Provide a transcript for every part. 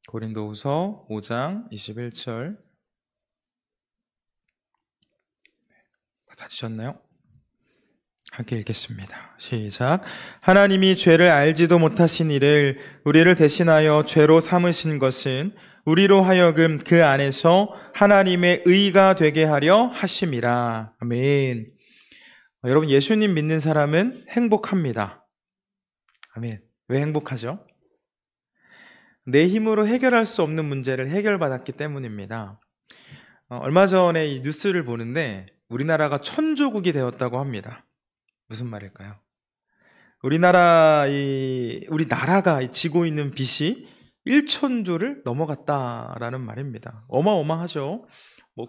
고린도후서 5장 21절. 다 찾으셨나요? 함께 읽겠습니다. 시작. 하나님이 죄를 알지도 못하신 이를 우리를 대신하여 죄로 삼으신 것은 우리로 하여금 그 안에서 하나님의 의가 되게 하려 하심이라. 아멘. 여러분, 예수님 믿는 사람은 행복합니다. 아멘. 왜 행복하죠? 내 힘으로 해결할 수 없는 문제를 해결받았기 때문입니다. 얼마 전에 이 뉴스를 보는데 우리나라가 천조국이 되었다고 합니다. 무슨 말일까요? 우리 나라가 지고 있는 빚이 1천조를 넘어갔다라는 말입니다. 어마어마하죠.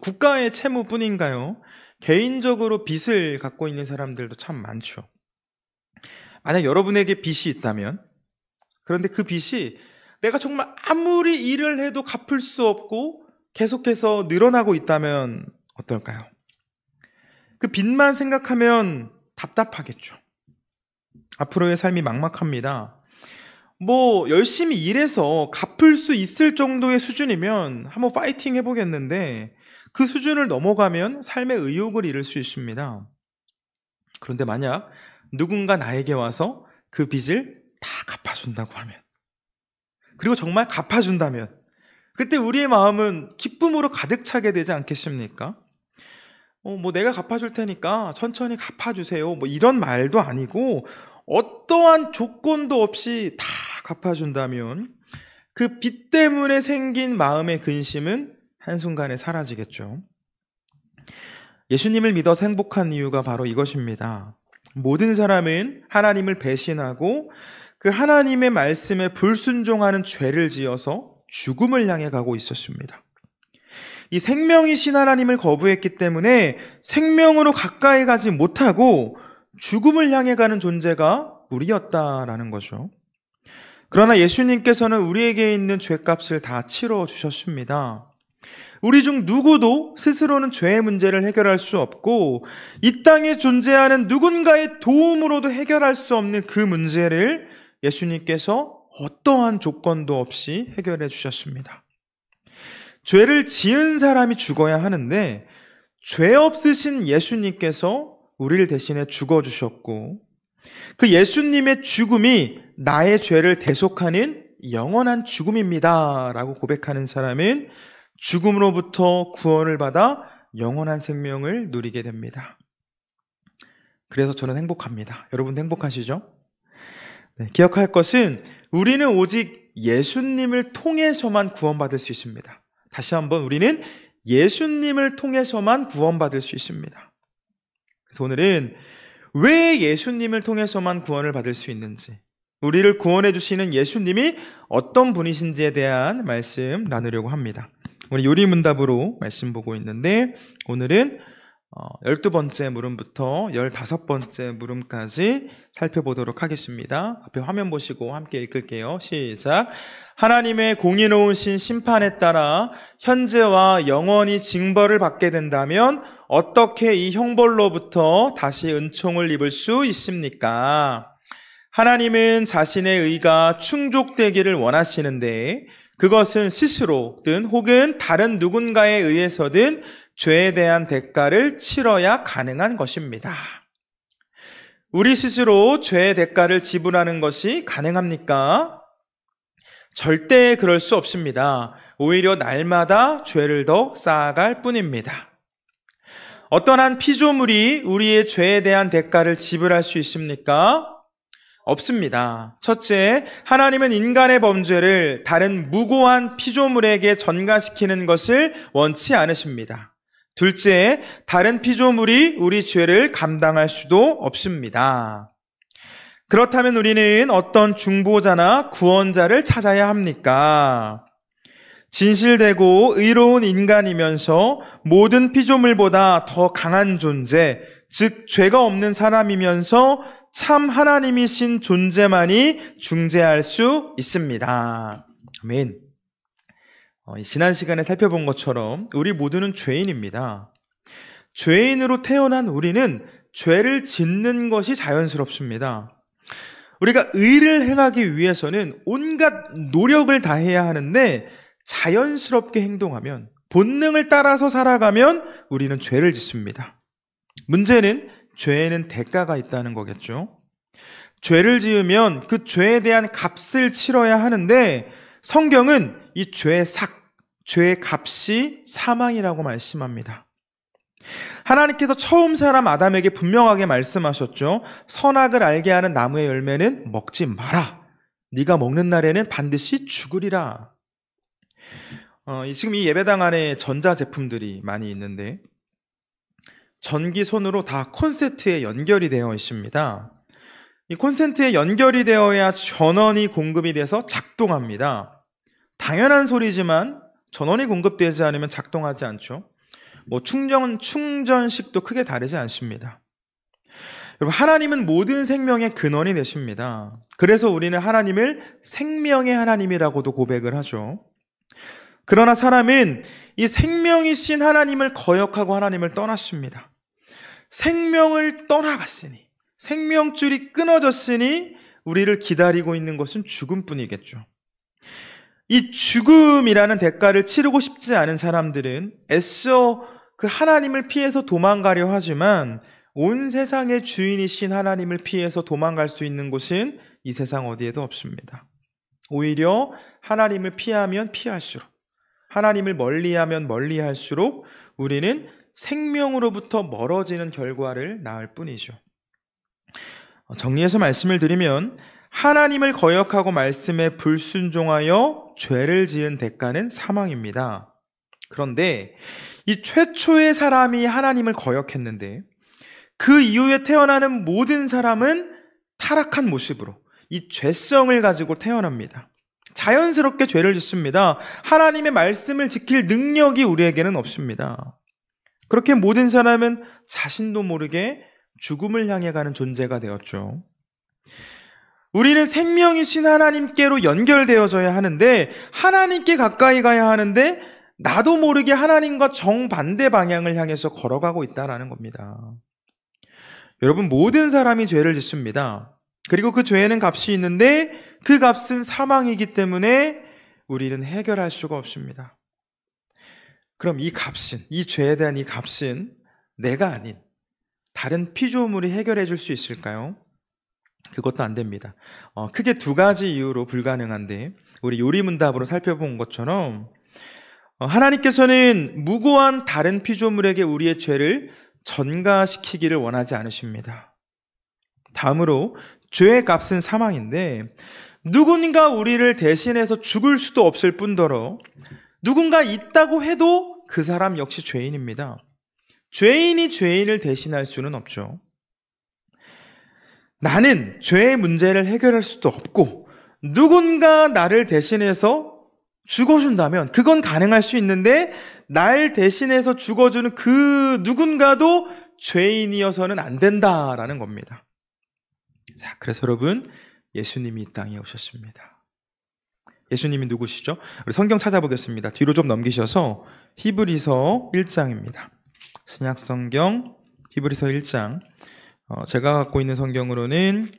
국가의 채무뿐인가요? 개인적으로 빚을 갖고 있는 사람들도 참 많죠. 만약 여러분에게 빚이 있다면, 그런데 그 빚이 내가 정말 아무리 일을 해도 갚을 수 없고 계속해서 늘어나고 있다면 어떨까요? 그 빚만 생각하면 답답하겠죠. 앞으로의 삶이 막막합니다. 열심히 일해서 갚을 수 있을 정도의 수준이면 한번 파이팅 해보겠는데 그 수준을 넘어가면 삶의 의욕을 잃을 수 있습니다. 그런데 만약 누군가 나에게 와서 그 빚을 다 갚아준다고 하면, 그리고 정말 갚아준다면, 그때 우리의 마음은 기쁨으로 가득 차게 되지 않겠습니까? 내가 갚아줄 테니까 천천히 갚아주세요. 이런 말도 아니고 어떠한 조건도 없이 다 갚아준다면 그 빚 때문에 생긴 마음의 근심은 한순간에 사라지겠죠. 예수님을 믿어서 행복한 이유가 바로 이것입니다. 모든 사람은 하나님을 배신하고 그 하나님의 말씀에 불순종하는 죄를 지어서 죽음을 향해 가고 있었습니다. 이 생명이신 하나님을 거부했기 때문에 생명으로 가까이 가지 못하고 죽음을 향해 가는 존재가 우리였다라는 거죠. 그러나 예수님께서는 우리에게 있는 죄값을 다 치러 주셨습니다. 우리 중 누구도 스스로는 죄의 문제를 해결할 수 없고 이 땅에 존재하는 누군가의 도움으로도 해결할 수 없는 그 문제를 예수님께서 어떠한 조건도 없이 해결해 주셨습니다. 죄를 지은 사람이 죽어야 하는데 죄 없으신 예수님께서 우리를 대신해 죽어주셨고 그 예수님의 죽음이 나의 죄를 대속하는 영원한 죽음입니다 라고 고백하는 사람은 죽음으로부터 구원을 받아 영원한 생명을 누리게 됩니다. 그래서 저는 행복합니다. 여러분 행복하시죠? 네, 기억할 것은 우리는 오직 예수님을 통해서만 구원받을 수 있습니다. 다시 한번, 우리는 예수님을 통해서만 구원받을 수 있습니다. 그래서 오늘은 왜 예수님을 통해서만 구원을 받을 수 있는지, 우리를 구원해 주시는 예수님이 어떤 분이신지에 대한 말씀 나누려고 합니다. 우리 요리문답으로 말씀 보고 있는데 오늘은 12번째 물음부터 15번째 물음까지 살펴보도록 하겠습니다. 앞에 화면 보시고 함께 읽을게요. 시작. 하나님의 공의로우신 심판에 따라 현재와 영원히 징벌을 받게 된다면 어떻게 이 형벌로부터 다시 은총을 입을 수 있습니까? 하나님은 자신의 의가 충족되기를 원하시는데 그것은 스스로든 혹은 다른 누군가에 의해서든 죄에 대한 대가를 치러야 가능한 것입니다. 우리 스스로 죄의 대가를 지불하는 것이 가능합니까? 절대 그럴 수 없습니다. 오히려 날마다 죄를 더 쌓아갈 뿐입니다. 어떤 한 피조물이 우리의 죄에 대한 대가를 지불할 수 있습니까? 없습니다. 첫째, 하나님은 인간의 범죄를 다른 무고한 피조물에게 전가시키는 것을 원치 않으십니다. 둘째, 다른 피조물이 우리 죄를 감당할 수도 없습니다. 그렇다면 우리는 어떤 중보자나 구원자를 찾아야 합니까? 진실되고 의로운 인간이면서 모든 피조물보다 더 강한 존재, 즉 죄가 없는 사람이면서 참 하나님이신 존재만이 중재할 수 있습니다. 아멘. 지난 시간에 살펴본 것처럼 우리 모두는 죄인입니다. 죄인으로 태어난 우리는 죄를 짓는 것이 자연스럽습니다. 우리가 의를 행하기 위해서는 온갖 노력을 다해야 하는데 자연스럽게 행동하면, 본능을 따라서 살아가면 우리는 죄를 짓습니다. 문제는 죄에는 대가가 있다는 거겠죠. 죄를 지으면 그 죄에 대한 값을 치러야 하는데 성경은 이 죄의 죄의 값이 사망이라고 말씀합니다. 하나님께서 처음 사람 아담에게 분명하게 말씀하셨죠. 선악을 알게 하는 나무의 열매는 먹지 마라. 네가 먹는 날에는 반드시 죽으리라. 지금 이 예배당 안에 전자제품들이 많이 있는데 전기손으로 다 콘센트에 연결이 되어 있습니다. 이 콘센트에 연결이 되어야 전원이 공급이 돼서 작동합니다. 당연한 소리지만 전원이 공급되지 않으면 작동하지 않죠. 충전식도 크게 다르지 않습니다. 여러분, 하나님은 모든 생명의 근원이 되십니다. 그래서 우리는 하나님을 생명의 하나님이라고도 고백을 하죠. 그러나 사람은 이 생명이신 하나님을 거역하고 하나님을 떠났습니다. 생명을 떠나갔으니, 생명줄이 끊어졌으니 우리를 기다리고 있는 것은 죽음뿐이겠죠. 이 죽음이라는 대가를 치르고 싶지 않은 사람들은 애써 그 하나님을 피해서 도망가려 하지만 온 세상의 주인이신 하나님을 피해서 도망갈 수 있는 곳은 이 세상 어디에도 없습니다. 오히려 하나님을 피하면 피할수록, 하나님을 멀리하면 멀리할수록 우리는 생명으로부터 멀어지는 결과를 낳을 뿐이죠. 정리해서 말씀을 드리면 하나님을 거역하고 말씀에 불순종하여 죄를 지은 대가는 사망입니다. 그런데 이 최초의 사람이 하나님을 거역했는데 그 이후에 태어나는 모든 사람은 타락한 모습으로 이 죄성을 가지고 태어납니다. 자연스럽게 죄를 짓습니다. 하나님의 말씀을 지킬 능력이 우리에게는 없습니다. 그렇게 모든 사람은 자신도 모르게 죽음을 향해 가는 존재가 되었죠. 우리는 생명이신 하나님께로 연결되어져야 하는데, 하나님께 가까이 가야 하는데 나도 모르게 하나님과 정반대 방향을 향해서 걸어가고 있다는 겁니다. 여러분, 모든 사람이 죄를 짓습니다. 그리고 그 죄에는 값이 있는데 그 값은 사망이기 때문에 우리는 해결할 수가 없습니다. 그럼 이 값은, 이 죄에 대한 이 값은 내가 아닌 다른 피조물이 해결해 줄 수 있을까요? 그것도 안 됩니다. 크게 두 가지 이유로 불가능한데, 우리 요리문답으로 살펴본 것처럼 하나님께서는 무고한 다른 피조물에게 우리의 죄를 전가시키기를 원하지 않으십니다. 다음으로 죄의 값은 사망인데 누군가 우리를 대신해서 죽을 수도 없을 뿐더러 누군가 있다고 해도 그 사람 역시 죄인입니다. 죄인이 죄인을 대신할 수는 없죠. 나는 죄의 문제를 해결할 수도 없고 누군가 나를 대신해서 죽어준다면 그건 가능할 수 있는데 날 대신해서 죽어주는 그 누군가도 죄인이어서는 안 된다라는 겁니다. 자, 그래서 여러분, 예수님이 이 땅에 오셨습니다. 예수님이 누구시죠? 우리 성경 찾아보겠습니다. 뒤로 좀 넘기셔서 히브리서 1장입니다. 신약 성경 히브리서 1장. 제가 갖고 있는 성경으로는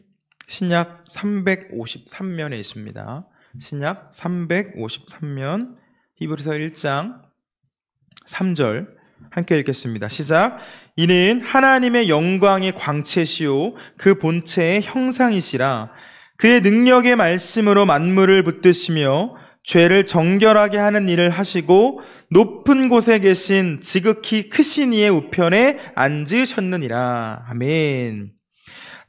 신약 353면에 있습니다. 신약 353면 히브리서 1장 3절 함께 읽겠습니다. 시작. 이는 하나님의 영광의 광채시요 그 본체의 형상이시라. 그의 능력의 말씀으로 만물을 붙드시며 죄를 정결하게 하는 일을 하시고 높은 곳에 계신 지극히 크신 이의 우편에 앉으셨느니라. 아멘.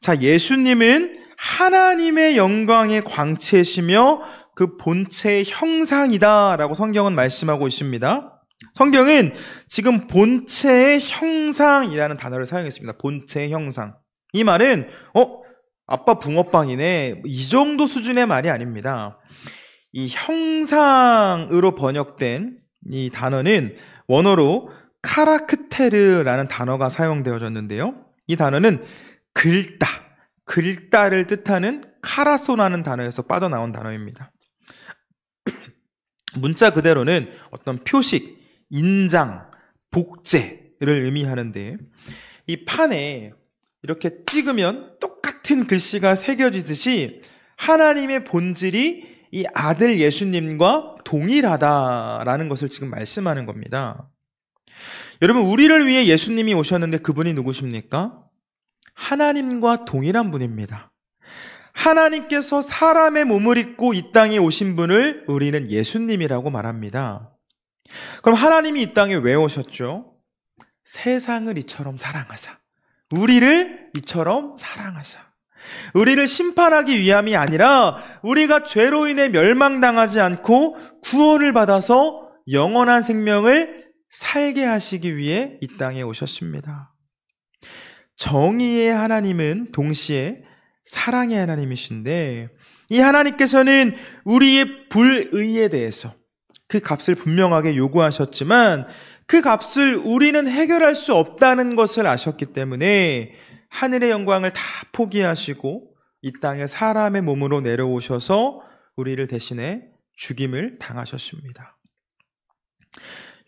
자, 예수님은 하나님의 영광의 광채시며 그 본체의 형상이다라고 성경은 말씀하고 있습니다. 성경은 지금 본체의 형상이라는 단어를 사용했습니다. 본체의 형상. 이 말은 아빠 붕어빵이네, 이 정도 수준의 말이 아닙니다. 이 형상으로 번역된 이 단어는 원어로 카라크테르라는 단어가 사용되어졌는데요. 이 단어는 글다를 뜻하는 카라소라는 단어에서 빠져나온 단어입니다. 문자 그대로는 어떤 표식, 인장, 복제를 의미하는데 이 판에 이렇게 찍으면 똑같은 같은 글씨가 새겨지듯이 하나님의 본질이 이 아들 예수님과 동일하다라는 것을 지금 말씀하는 겁니다. 여러분, 우리를 위해 예수님이 오셨는데 그분이 누구십니까? 하나님과 동일한 분입니다. 하나님께서 사람의 몸을 입고 이 땅에 오신 분을 우리는 예수님이라고 말합니다. 그럼 하나님이 이 땅에 왜 오셨죠? 세상을 이처럼 사랑하사, 우리를 이처럼 사랑하사, 우리를 심판하기 위함이 아니라 우리가 죄로 인해 멸망당하지 않고 구원을 받아서 영원한 생명을 살게 하시기 위해 이 땅에 오셨습니다. 정의의 하나님은 동시에 사랑의 하나님이신데, 이 하나님께서는 우리의 불의에 대해서 그 값을 분명하게 요구하셨지만 그 값을 우리는 해결할 수 없다는 것을 아셨기 때문에 하늘의 영광을 다 포기하시고 이 땅에 사람의 몸으로 내려오셔서 우리를 대신해 죽임을 당하셨습니다.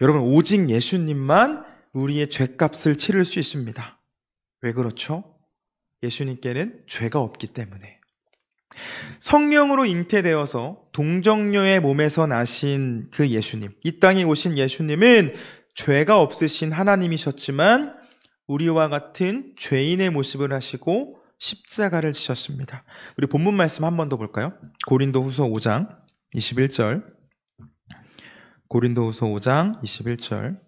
여러분, 오직 예수님만 우리의 죄값을 치를 수 있습니다. 왜 그렇죠? 예수님께는 죄가 없기 때문에. 성령으로 잉태되어서 동정녀의 몸에서 나신 그 예수님, 이 땅에 오신 예수님은 죄가 없으신 하나님이셨지만 우리와 같은 죄인의 모습을 하시고 십자가를 지셨습니다. 우리 본문 말씀 한 번 더 볼까요? 고린도후서 5장 21절. 고린도후서 5장 21절.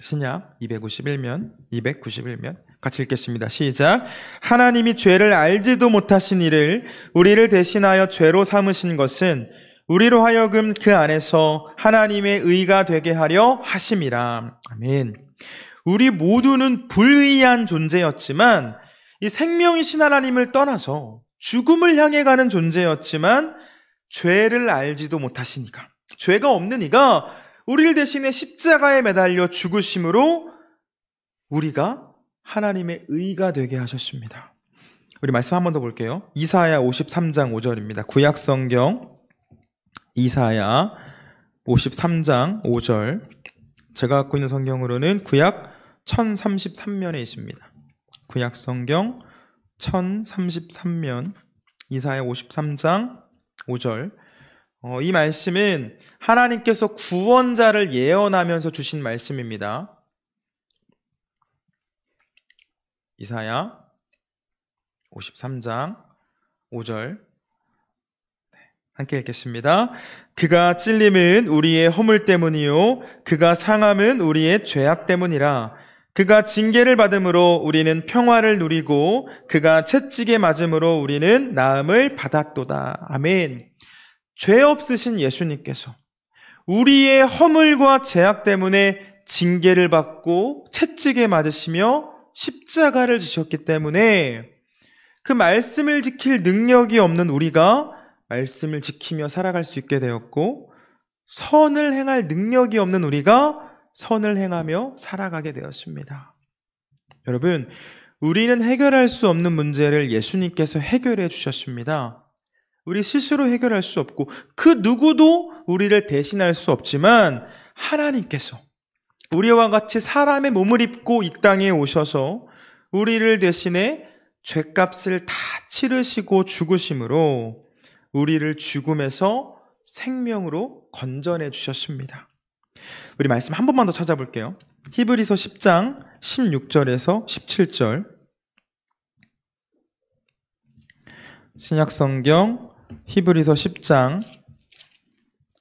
신약 291면 같이 읽겠습니다. 시작. 하나님이 죄를 알지도 못하신 이를 우리를 대신하여 죄로 삼으신 것은 우리로 하여금 그 안에서 하나님의 의가 되게 하려 하심이라. 아멘. 우리 모두는 불의한 존재였지만 이 생명이신 하나님을 떠나서 죽음을 향해 가는 존재였지만 죄를 알지도 못하시니까, 죄가 없는 이가 우리를 대신해 십자가에 매달려 죽으심으로 우리가 하나님의 의가 되게 하셨습니다. 우리 말씀 한 번 더 볼게요. 이사야 53장 5절입니다. 구약성경 이사야 53장 5절. 제가 갖고 있는 성경으로는 구약 1033면에 있습니다. 구약성경 1033면 이사야 53장 5절. 이 말씀은 하나님께서 구원자를 예언하면서 주신 말씀입니다. 이사야 53장 5절 함께 읽겠습니다. 그가 찔림은 우리의 허물 때문이요 그가 상함은 우리의 죄악 때문이라. 그가 징계를 받음으로 우리는 평화를 누리고 그가 채찍에 맞음으로 우리는 나음을 받았도다. 아멘. 죄 없으신 예수님께서 우리의 허물과 죄악 때문에 징계를 받고 채찍에 맞으시며 십자가를 지셨기 때문에 그 말씀을 지킬 능력이 없는 우리가 말씀을 지키며 살아갈 수 있게 되었고, 선을 행할 능력이 없는 우리가 선을 행하며 살아가게 되었습니다. 여러분, 우리는 해결할 수 없는 문제를 예수님께서 해결해 주셨습니다. 우리 스스로 해결할 수 없고 그 누구도 우리를 대신할 수 없지만 하나님께서 우리와 같이 사람의 몸을 입고 이 땅에 오셔서 우리를 대신해 죄값을 다 치르시고 죽으심으로 우리를 죽음에서 생명으로 건져내 주셨습니다. 우리 말씀 한 번만 더 찾아볼게요. 히브리서 10장 16절에서 17절. 신약성경 히브리서 10장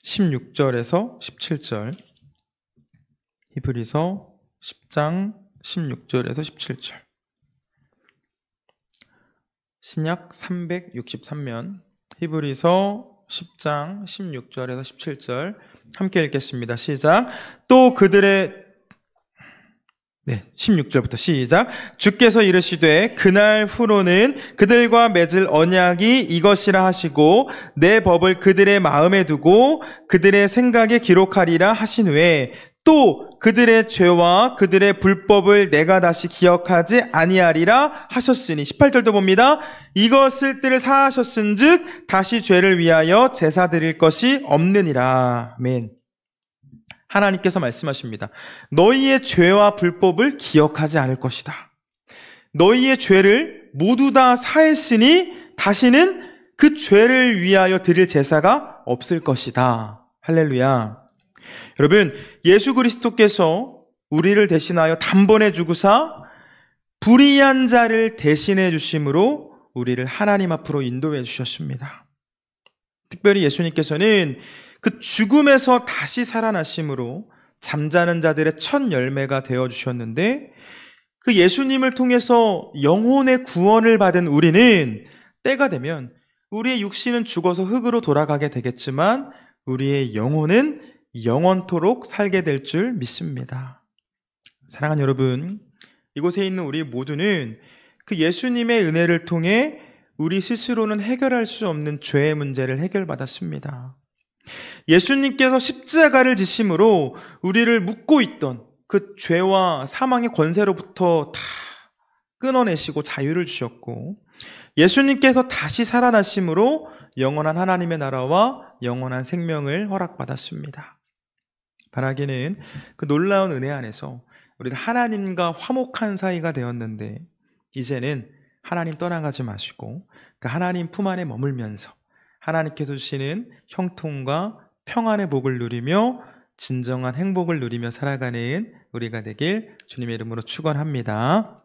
16절에서 17절. 히브리서 10장 16절에서 17절. 신약 363면 히브리서 10장 16절에서 17절 함께 읽겠습니다. 시작. 또 그들의 16절부터 시작. 주께서 이르시되 그날 후로는 그들과 맺을 언약이 이것이라 하시고 내 법을 그들의 마음에 두고 그들의 생각에 기록하리라 하신 후에 또 그들의 죄와 그들의 불법을 내가 다시 기억하지 아니하리라 하셨으니 18절도 봅니다. 이것을 때를 사하셨은즉 다시 죄를 위하여 제사 드릴 것이 없느니라. 아멘. 하나님께서 말씀하십니다. 너희의 죄와 불법을 기억하지 않을 것이다. 너희의 죄를 모두 다 사했으니 다시는 그 죄를 위하여 드릴 제사가 없을 것이다. 할렐루야. 여러분, 예수 그리스도께서 우리를 대신하여 단번에 죽으사 불의한 자를 대신해 주심으로 우리를 하나님 앞으로 인도해 주셨습니다. 특별히 예수님께서는 그 죽음에서 다시 살아나심으로 잠자는 자들의 첫 열매가 되어 주셨는데, 그 예수님을 통해서 영혼의 구원을 받은 우리는 때가 되면 우리의 육신은 죽어서 흙으로 돌아가게 되겠지만 우리의 영혼은 영원토록 살게 될 줄 믿습니다. 사랑하는 여러분, 이곳에 있는 우리 모두는 그 예수님의 은혜를 통해 우리 스스로는 해결할 수 없는 죄의 문제를 해결받았습니다. 예수님께서 십자가를 지심으로 우리를 묶고 있던 그 죄와 사망의 권세로부터 다 끊어내시고 자유를 주셨고, 예수님께서 다시 살아나심으로 영원한 하나님의 나라와 영원한 생명을 허락받았습니다. 바라기는 그 놀라운 은혜 안에서 우리는 하나님과 화목한 사이가 되었는데, 이제는 하나님 떠나가지 마시고 그 하나님 품 안에 머물면서 하나님께서 주시는 형통과 평안의 복을 누리며 진정한 행복을 누리며 살아가는 우리가 되길 주님의 이름으로 축원합니다.